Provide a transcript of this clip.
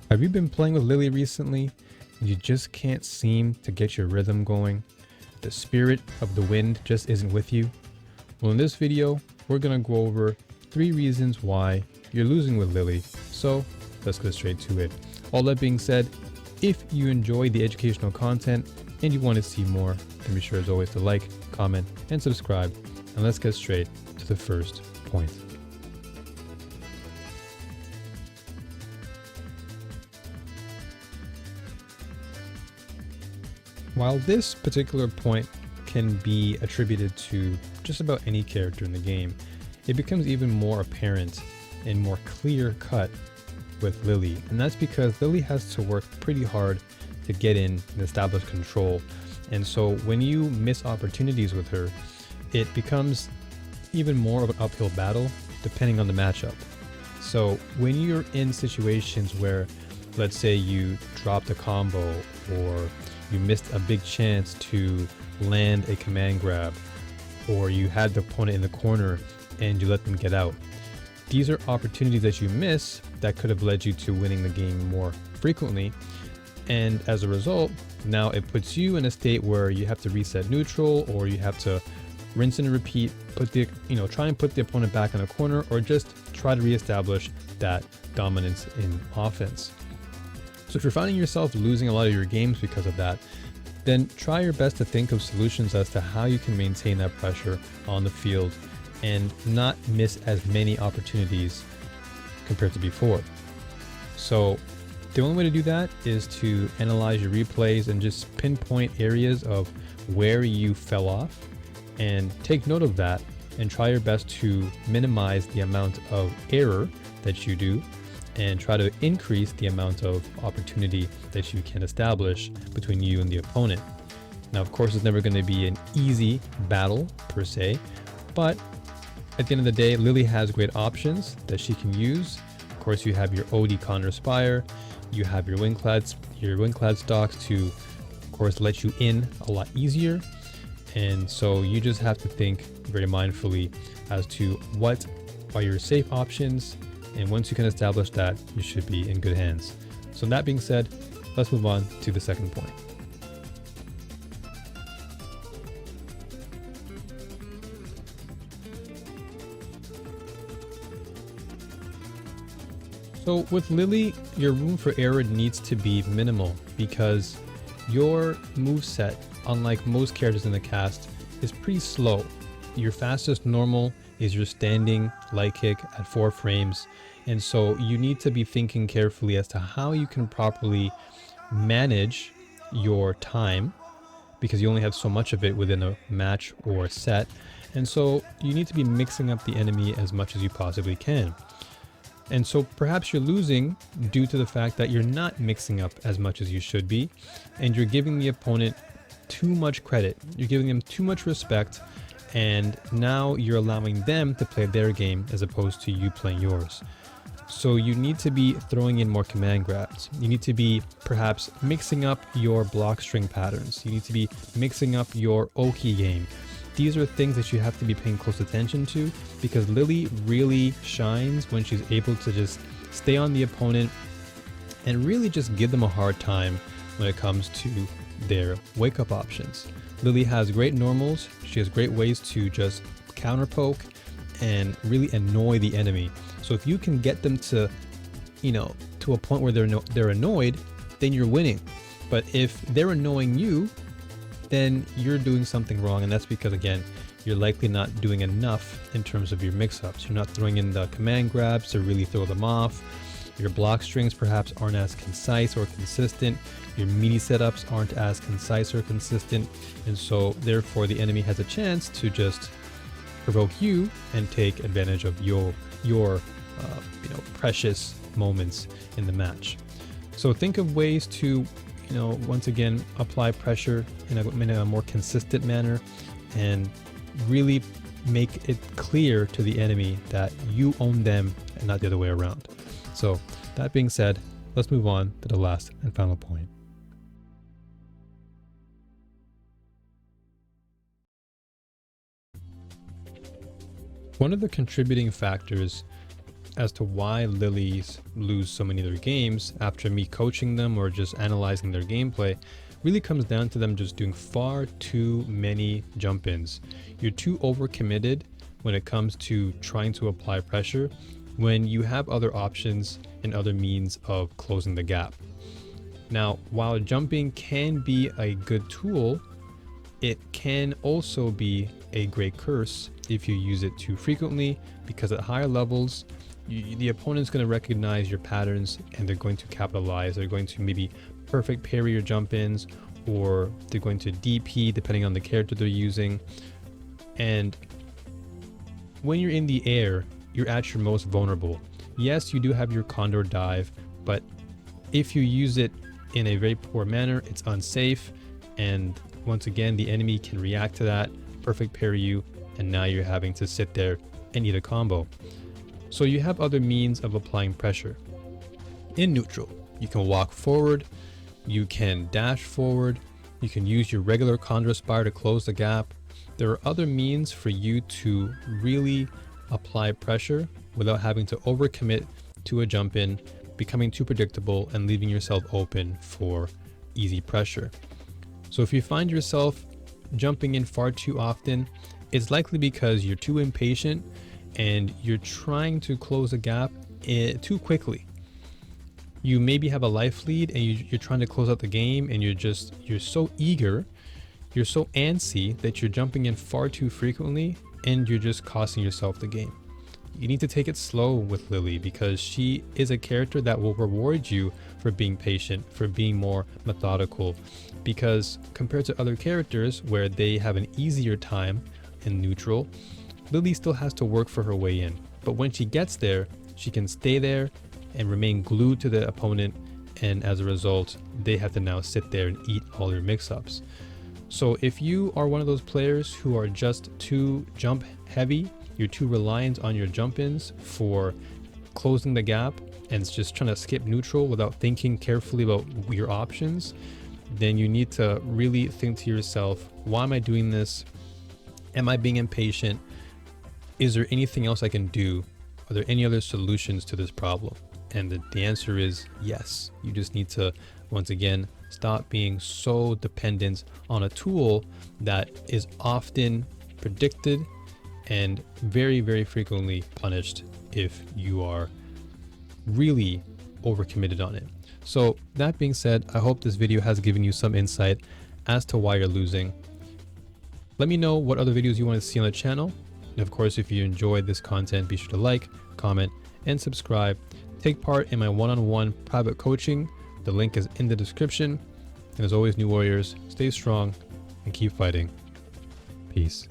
Have you been playing with Lily recently and you just can't seem to get your rhythm going? The spirit of the wind just isn't with you? Well, in this video, we're going to go over 3 reasons why you're losing with Lily. So let's get straight to it. All that being said, if you enjoy the educational content and you want to see more, then be sure as always to like, comment, and subscribe. And let's get straight to the first point. While this particular point can be attributed to just about any character in the game, it becomes even more apparent and more clear cut with Lily. And that's because Lily has to work pretty hard to get in and establish control. And so when you miss opportunities with her, it becomes even more of an uphill battle depending on the matchup. So when you're in situations where, let's say you dropped a combo or you missed a big chance to land a command grab, or you had the opponent in the corner and you let them get out. These are opportunities that you miss that could have led you to winning the game more frequently. And as a result, now it puts you in a state where you have to reset neutral, or you have to rinse and repeat, try and put the opponent back in a corner, or just try to reestablish that dominance in offense. So if you're finding yourself losing a lot of your games because of that, then try your best to think of solutions as to how you can maintain that pressure on the field and not miss as many opportunities compared to before. So the only way to do that is to analyze your replays and just pinpoint areas of where you fell off and take note of that and try your best to minimize the amount of error that you do and try to increase the amount of opportunity that you can establish between you and the opponent. Now, of course, it's never going to be an easy battle per se, but at the end of the day, Lily has great options that she can use. Of course, you have your OD Conjure Spire, you have your Windclad stocks to, of course, let you in a lot easier. And so you just have to think very mindfully as to what are your safe options. And once you can establish that, you should be in good hands. So that being said, let's move on to the second point. So with Lily, your room for error needs to be minimal because your moveset, unlike most characters in the cast, is pretty slow. Your fastest normal is your standing light kick at 4 frames. And so you need to be thinking carefully as to how you can properly manage your time, because you only have so much of it within a match or a set. And so you need to be mixing up the enemy as much as you possibly can. And so perhaps you're losing due to the fact that you're not mixing up as much as you should be, and you're giving the opponent too much credit. You're giving them too much respect, and now you're allowing them to play their game as opposed to you playing yours. So you need to be throwing in more command grabs. You need to be perhaps mixing up your block string patterns. You need to be mixing up your Oki game. These are things that you have to be paying close attention to, because Lily really shines when she's able to just stay on the opponent and really just give them a hard time when it comes to their wake up options. Lily has great normals. She has great ways to just counter poke and really annoy the enemy. So if you can get them to, to a point where they're annoyed, then you're winning. But if they're annoying you, then you're doing something wrong. And that's because, again, you're likely not doing enough in terms of your mix-ups. You're not throwing in the command grabs to really throw them off. Your block strings perhaps aren't as concise or consistent. Your meaty setups aren't as concise or consistent. And so therefore the enemy has a chance to just provoke you and take advantage of your precious moments in the match. So think of ways to, once again, apply pressure in a more consistent manner and really make it clear to the enemy that you own them and not the other way around. So that being said, let's move on to the last and final point. One of the contributing factors as to why Lilies lose so many of their games after me coaching them or just analyzing their gameplay really comes down to them just doing far too many jump-ins. You're too overcommitted when it comes to trying to apply pressure when you have other options and other means of closing the gap. Now, while jumping can be a good tool, it can also be a great curse if you use it too frequently, because at higher levels, the opponent's going to recognize your patterns and they're going to capitalize. They're going to maybe perfect parry your jump-ins, or they're going to DP depending on the character they're using. And when you're in the air, you're at your most vulnerable. Yes, you do have your condor dive, but if you use it in a very poor manner, it's unsafe, and once again the enemy can react to that, perfect parry you, and now you're having to sit there and eat a combo. So you have other means of applying pressure. In neutral, you can walk forward, you can dash forward, you can use your regular condor spire to close the gap. There are other means for you to really apply pressure without having to overcommit to a jump in, becoming too predictable, and leaving yourself open for easy pressure. So if you find yourself jumping in far too often, it's likely because you're too impatient and you're trying to close a gap too quickly. You maybe have a life lead and you're trying to close out the game, and you're so eager, you're so antsy that you're jumping in far too frequently, and you're just costing yourself the game. You need to take it slow with Lily, because she is a character that will reward you for being patient, for being more methodical, because compared to other characters where they have an easier time in neutral, Lily still has to work for her way in. But when she gets there, she can stay there and remain glued to the opponent, and as a result, they have to now sit there and eat all your mix-ups. So if you are one of those players who are just too jump heavy, you're too reliant on your jump-ins for closing the gap, and it's just trying to skip neutral without thinking carefully about your options, then you need to really think to yourself, why am I doing this? Am I being impatient? Is there anything else I can do? Are there any other solutions to this problem? And the answer is yes. You just need to, once again, stop being so dependent on a tool that is often predicted and very, very frequently punished if you are really overcommitted on it. So that being said, I hope this video has given you some insight as to why you're losing. Let me know what other videos you want to see on the channel. And of course, if you enjoyed this content, be sure to like, comment, and subscribe. Take part in my one-on-one private coaching. The link is in the description. And as always, New Warriors, stay strong and keep fighting. Peace.